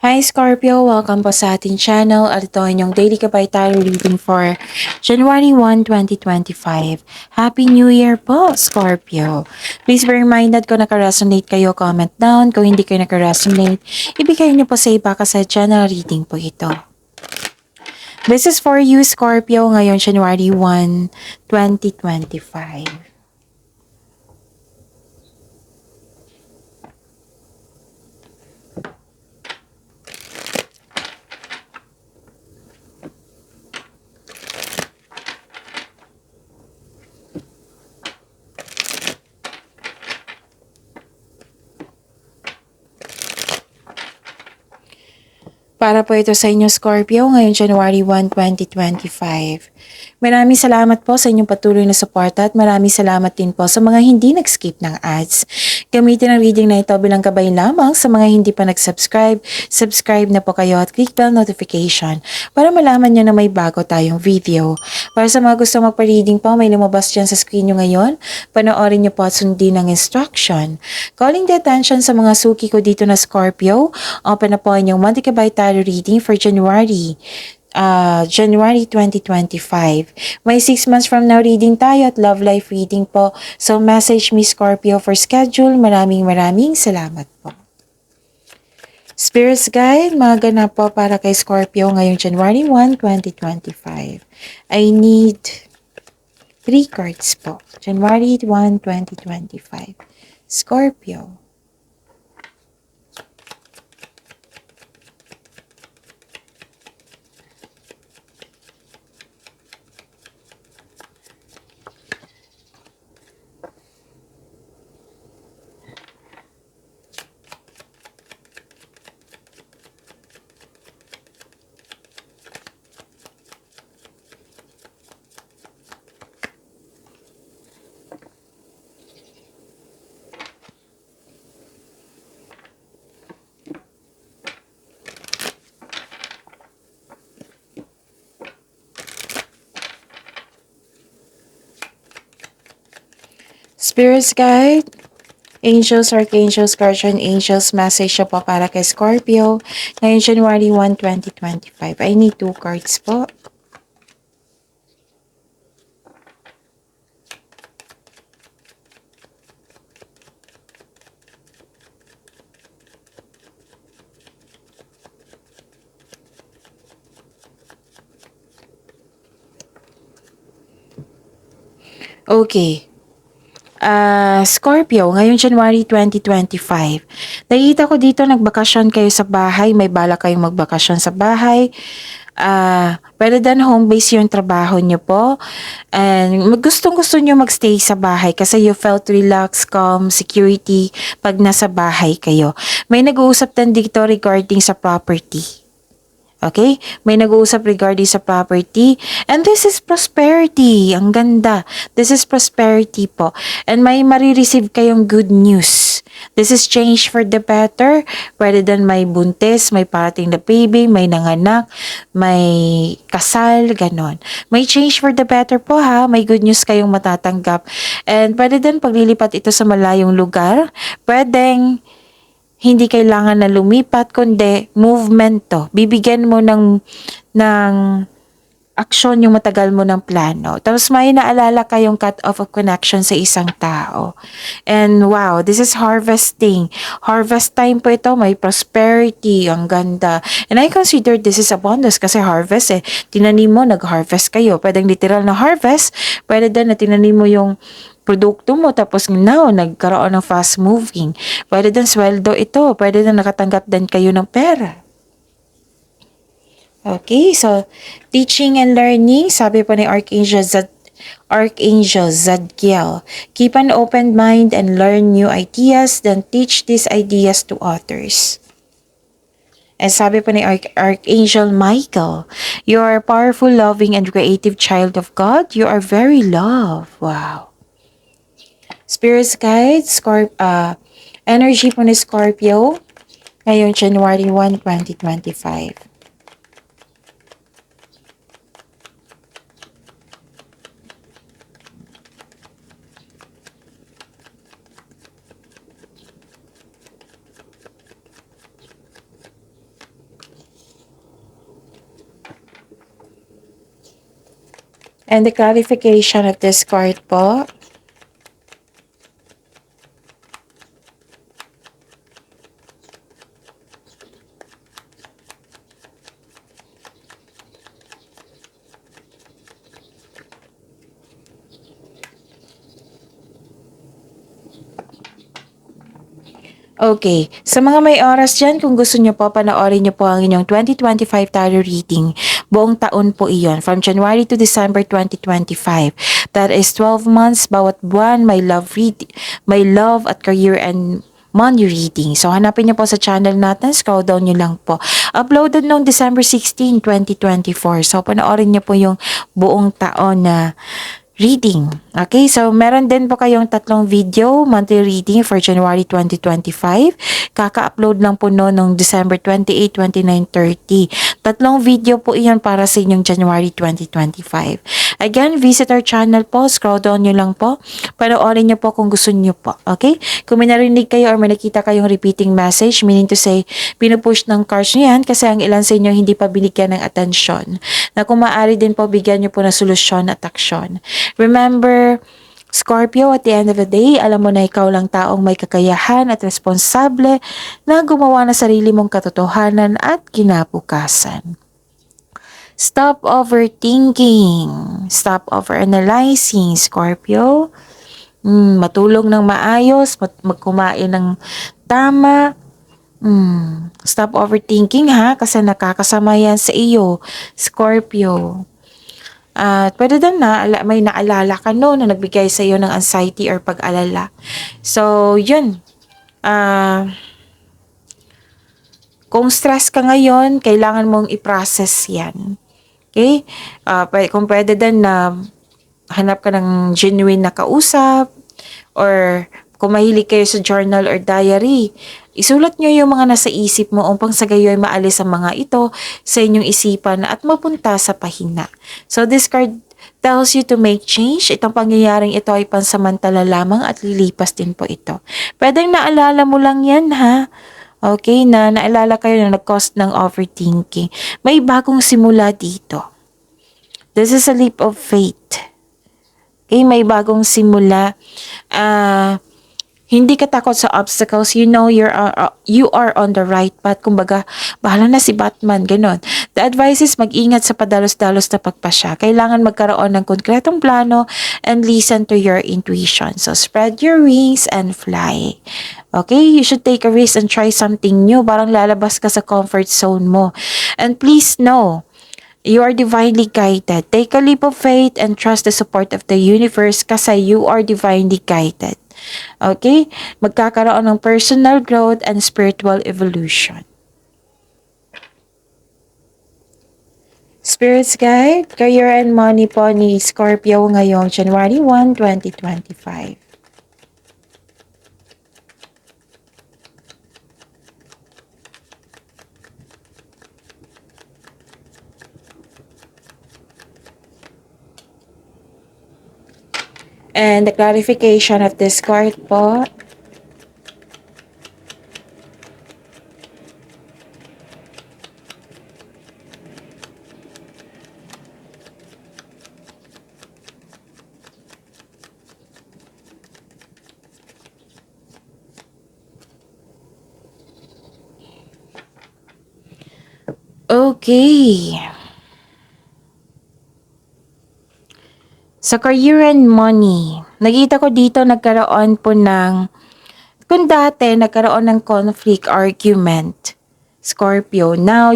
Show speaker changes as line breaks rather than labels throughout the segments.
Hi Scorpio! Welcome po sa ating channel at ito ang inyong daily kabay tarot reading for January 1, 2025. Happy New Year po, Scorpio! Please be reminded kung naka-resonate kayo, comment down. Kung hindi kayo naka-resonate, ibigay niyo po sa iba kasi channel reading po ito. This is for you, Scorpio, ngayon January 1, 2025. Para po ito sa inyo, Scorpio, ngayong January 1, 2025. Maraming salamat po sa inyong patuloy na suporta at maraming salamat din po sa mga hindi nag-skip ng ads. Gamitin ang reading na ito bilang gabay lamang sa mga hindi pa nag-subscribe. Subscribe na po kayo at click bell notification para malaman nyo na may bago tayong video. Para sa mga gusto magpa-reading po, may lumabas dyan sa screen nyo ngayon. Panoorin nyo po at sundin ang instruction. Calling the attention sa mga suki ko dito na Scorpio, open na po ang inyong monthly kabay tarot reading for January 2025. May 6 months from now reading tayo at love life reading po. So message me Scorpio for schedule. Maraming salamat po. Spirits Guide, mga ganap po para kay Scorpio ngayong January 1, 2025. I need 3 cards po. January 1, 2025. Scorpio. Spirits Guide, Angels, Archangels, Guardian Angels, message siya po para kay Scorpio ngayong January 1, 2025. I need 2 cards po. Okay. Scorpio, ngayong January 2025. Nakita ko dito nagbakasyon kayo sa bahay, may bala kayong magbakasyon sa bahay. Pwede din home base yung trabaho nyo po. And gustong-gusto nyo magstay sa bahay kasi you felt relaxed, calm, security pag nasa bahay kayo. May nag-uusap din dito regarding sa property. Okay? May nag-uusap regarding sa property. And this is prosperity. Ang ganda. This is prosperity po. And may marireceive kayong good news. This is change for the better. Pwede din may buntis, may parating na baby, may nanganak, may kasal, ganon. May change for the better po ha. May good news kayong matatanggap. And pwede din paglilipat ito sa malayong lugar. Pwedeng hindi kailangan na lumipat, kundi movement to. Bibigyan mo ng aksyon yung matagal mo ng plano. Tapos may naalala kayong cut off of connection sa isang tao. And wow, this is harvesting. Harvest time po ito, may prosperity, ang ganda. And I consider this is abundance kasi harvest eh. Tinanim mo, nag-harvest kayo. Pwedeng literal na harvest, pwede din na tinanim mo yung produkto mo tapos now nagkaroon ng fast moving. Pwede din sweldo ito, pwede din nakatanggap din kayo ng pera. Okay, so teaching and learning, sabi po ni Archangel Zadkiel, keep an open mind and learn new ideas, then teach these ideas to others. And sabi po ni Archangel Michael, you are a powerful, loving, and creative child of God. You are very loved. Wow. Spirits Guide, energy po ni Scorpio, ngayong January 1, 2025. And the clarification of this card po. Okay, sa mga may oras dyan, kung gusto nyo po, panoorin nyo po ang inyong 2025 tarot reading. Buong taon po iyon, from January to December 2025. That is 12 months, bawat buwan, may love at career and money reading. So, hanapin nyo po sa channel natin, scroll down nyo lang po. Uploaded noong December 16, 2024. So, panoorin nyo po yung buong taon na reading. Okay, so meron din po kayong 3 video, monthly reading for January 2025. Kaka-upload lang po noong December 28, 29, 30. 3 video po iyon para sa inyong January 2025. Again, visit our channel po, scroll down nyo lang po. Panoorin nyo po kung gusto nyo po. Okay? Kung may narinig kayo or may nakita kayong repeating message, meaning to say, pinupush ng cards nyo yan kasi ang ilan sa inyo hindi pa binigyan ng atensyon. Na kung maaari din po, bigyan nyo po ng solusyon at aksyon. Remember, Scorpio, at the end of the day, alam mo na ikaw lang taong may kakayahan at responsable na gumawa ng sarili mong katotohanan at kinabukasan. Stop overthinking. Stop overanalyzing, Scorpio. Matulog ng maayos, magkumain ng tama. Stop overthinking ha, kasi nakakasama yan sa iyo, Scorpio. At pwede din may naalala ka no na nagbigay sa iyo ng anxiety or pag-alala. So, yun. Kung stress ka ngayon, kailangan mong i-process yan. Okay? Kung pwede din na hanap ka ng genuine na kausap, or kung mahilig kayo sa journal or diary, isulat nyo yung mga nasa isip mo upang sa gayoy maalis ang mga ito sa inyong isipan at mapunta sa pahina. So this card tells you to make change. Itong pangyayaring ito ay pansamantala lamang at lilipas din po ito. Pwedeng naalala mo lang yan ha. Okay, na naalala kayo na nag-cause ng overthinking. May bagong simula dito. This is a leap of faith. Okay, may bagong simula. Hindi ka takot sa obstacles. You know you are on the right path. Kumbaga, bahala na si Batman, ganon. The advice is mag-ingat sa padalos-dalos na pagpasya. Kailangan magkaroon ng konkretong plano and listen to your intuition. So, spread your wings and fly. Okay? You should take a risk and try something new. Parang lalabas ka sa comfort zone mo. And please know, you are divinely guided. Take a leap of faith and trust the support of the universe kasi you are divinely guided. Okay? Magkakaroon ng personal growth and spiritual evolution. Spirits Guide, Career and Money po ni Scorpio ngayong January 1, 2025. And the clarification of this card po. Okay. Sa career and money, nakita ko dito nagkaroon po ng, kung dati nagkaroon ng conflict, argument, Scorpio, now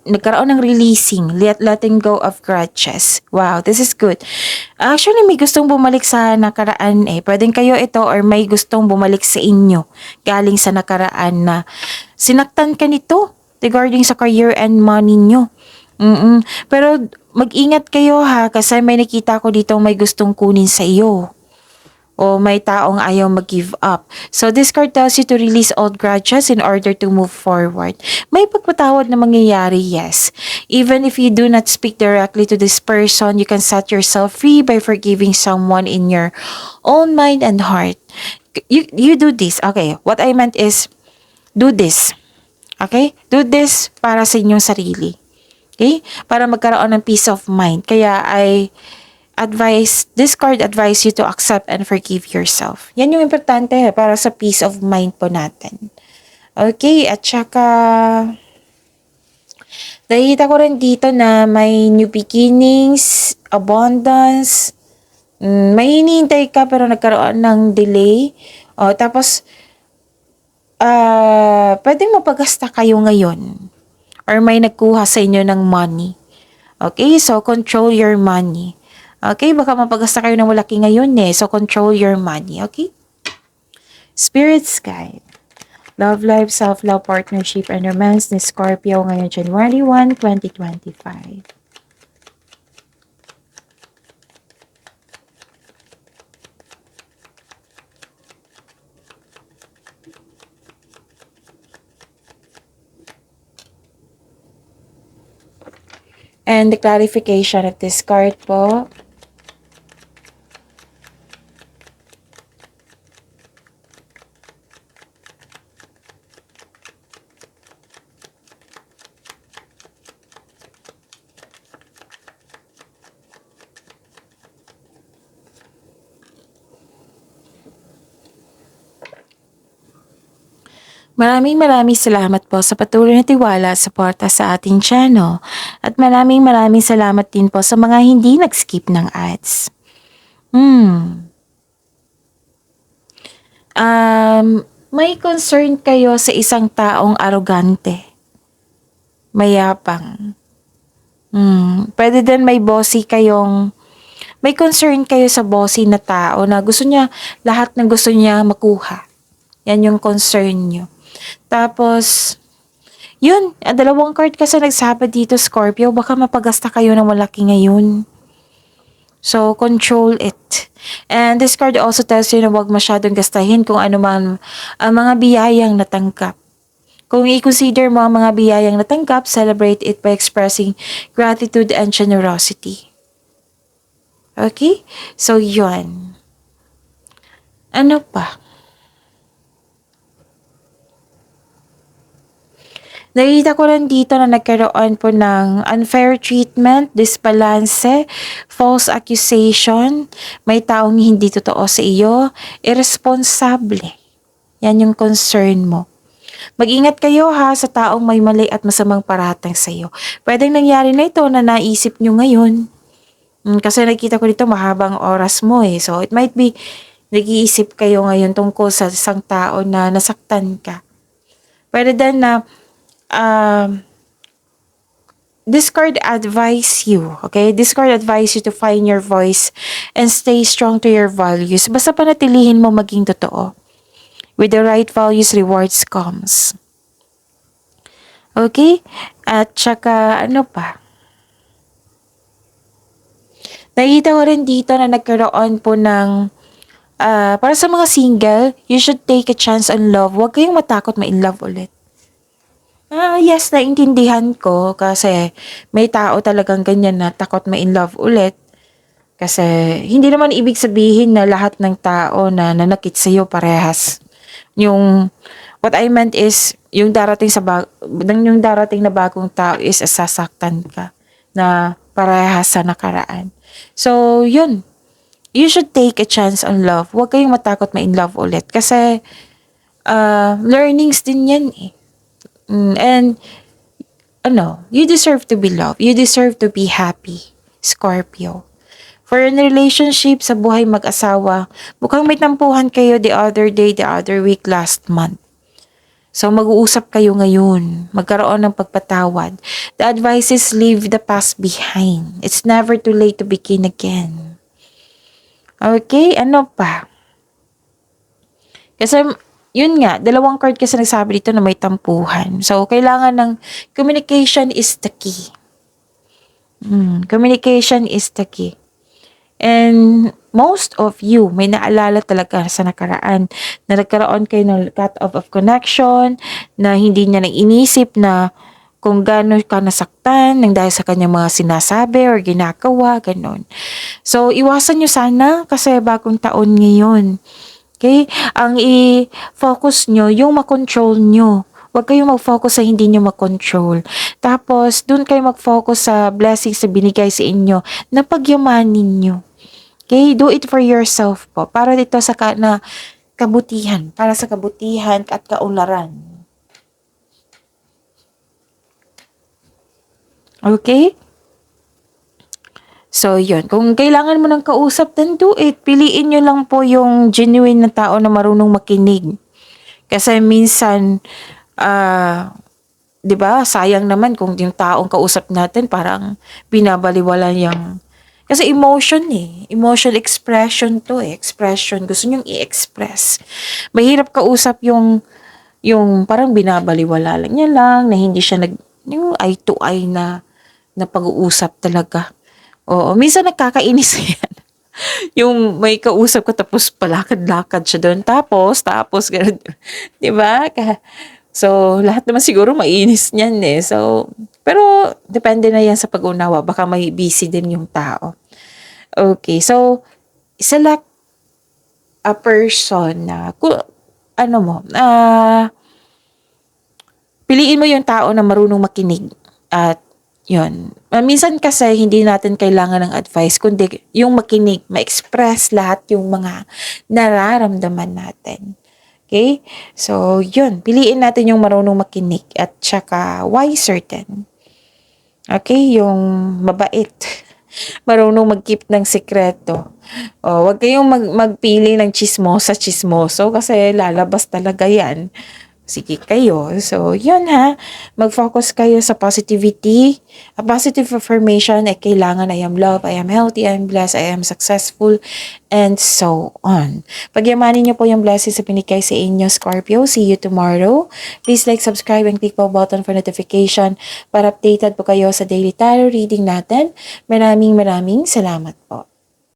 nagkaroon ng releasing, letting go of grudges. Wow, this is good. Actually, may gustong bumalik sa nakaraan eh. Pwedeng kayo ito or may gustong bumalik sa inyo galing sa nakaraan na sinaktan ka nito regarding sa career and money nyo. Pero mag-ingat kayo ha, kasi may nakita ko dito may gustong kunin sa iyo. O may taong ayaw mag-give up. So this card tells you to release old grudges in order to move forward. May pagpatawad na mangyayari, yes. Even if you do not speak directly to this person, you can set yourself free by forgiving someone in your own mind and heart. You do this. Okay, what I meant is, do this. Okay? Do this para sa inyong sarili. Okay? Para magkaroon ng peace of mind. Kaya this card advise you to accept and forgive yourself. Yan yung importante para sa peace of mind po natin. Okay, at saka nakikita ko rin dito na may new beginnings, abundance, may hinihintay ka pero nagkaroon ng delay. Tapos, pwedeng mapagasta kayo ngayon or may nagkuha sa inyo ng money. Okay, so control your money. Okay, baka mapagasta kayo ng malaki ngayon so control your money. Okay? Spirit's guide. Love life, self-love, partnership, and romance ni Scorpio ngayon January 1, 2025. And the clarification of this card po. Maraming salamat po sa patuloy na tiwala at suporta sa ating channel. At maraming salamat din po sa mga hindi nag-skip ng ads. May concern kayo sa isang taong arogante, mayapang. Pwede din may concern kayo sa bossy na tao na lahat ng gusto niya makuha. Yan yung concern nyo. Tapos, yun, dalawang card kasi nagsabi dito, Scorpio, baka mapagasta kayo ng malaki ngayon. So, control it. And this card also tells you na huwag masyadong gastahin kung ano man ang mga biyayang natanggap. Kung i-consider mo ang mga biyayang natanggap, celebrate it by expressing gratitude and generosity. Okay? So, yun. Ano pa? Nakita ko lang dito na nagkaroon po ng unfair treatment, disbalance, false accusation, may taong hindi totoo sa iyo, irresponsible. Yan yung concern mo. Mag-ingat kayo sa taong may mali at masamang paratang sa iyo. Pwedeng nangyari na ito na naisip nyo ngayon. Kasi nakita ko dito mahabang oras mo So it might be nag-iisip kayo ngayon tungkol sa isang tao na nasaktan ka. Pwede din na this card advise you, okay? This card advise you to find your voice and stay strong to your values. Basta panatilihin mo maging totoo. With the right values, rewards comes. Okay? At saka, ano pa? Nakita ko rin dito na nagkaroon po ng para sa mga single, you should take a chance on love. Huwag kayong matakot ma-in love ulit. Yes, naintindihan ko kasi may tao talagang ganyan na takot ma-in love ulit. Kasi hindi naman ibig sabihin na lahat ng tao na nanakit sa'yo parehas. What I meant is, yung darating na bagong tao is sasaktan ka na parehas sa nakaraan. So, yun. You should take a chance on love. Huwag kayong matakot ma-in love ulit. Kasi, learnings din yan And, you deserve to be loved. You deserve to be happy, Scorpio. For in relationship, sa buhay mag-asawa, mukhang may tampuhan kayo the other day, the other week, last month. So, mag-uusap kayo ngayon. Magkaroon ng pagpatawad. The advice is leave the past behind. It's never too late to begin again. Okay, ano pa? Kasi, yun nga, dalawang card kasi nagsabi dito na may tampuhan. So, kailangan ng communication is the key. Communication is the key. And most of you, may naalala talaga sa nakaraan na nagkaroon kayo ng cut off of connection, na hindi niya nang inisip na kung gano'n ka nasaktan nang dahil sa kanyang mga sinasabi or ginagawa, gano'n. So, iwasan nyo sana kasi bagong taon ngayon. Okay? Ang i-focus nyo, yung makontrol nyo. Huwag kayong mag-focus sa hindi nyo makontrol. Tapos, dun kayo mag-focus sa blessings na binigay sa inyo na pagyamanin nyo. Okay? Do it for yourself po. Para dito sa kabutihan. Para sa kabutihan at kaunlaran. Okay? So, yun. Kung kailangan mo ng kausap, then do it. Piliin nyo lang po yung genuine na tao na marunong makinig. Kasi minsan, 'di ba? Sayang naman kung yung taong kausap natin parang binabaliwala yung kasi emotion eh. Emotional expression to eh. Expression. Gusto niyong i-express. Mahirap kausap yung parang binabaliwala lang niya lang, na hindi siya yung eye to eye na pag-uusap talaga. Oo, minsan nagkakainis yan. Yung may kausap ko tapos palakad-lakad siya doon. Tapos, ganun. Di ba? So, lahat naman siguro mainis niyan eh. So, pero depende na yan sa pag-unawa. Baka may busy din yung tao. Okay, so, select a person na, piliin mo yung tao na marunong makinig. At, yun. Minsan kasi, hindi natin kailangan ng advice, kundi yung makinig, ma-express lahat yung mga nararamdaman natin. Okay? So, yun. Piliin natin yung marunong makinig at saka wiser din. Okay? Yung mabait. Marunong mag-keep ng sekreto. O, wag kayong magpili ng chismoso kasi lalabas talaga yan. Sige kayo. So, yun ha. Mag-focus kayo sa positivity. A positive affirmation ay kailangan I am loved, I am healthy, I am blessed, I am successful, and so on. Pagyamanin niyo po yung blessings sa binigay sa inyo, Scorpio. See you tomorrow. Please like, subscribe, and click po button for notification para updated po kayo sa daily tarot reading natin. Maraming salamat po.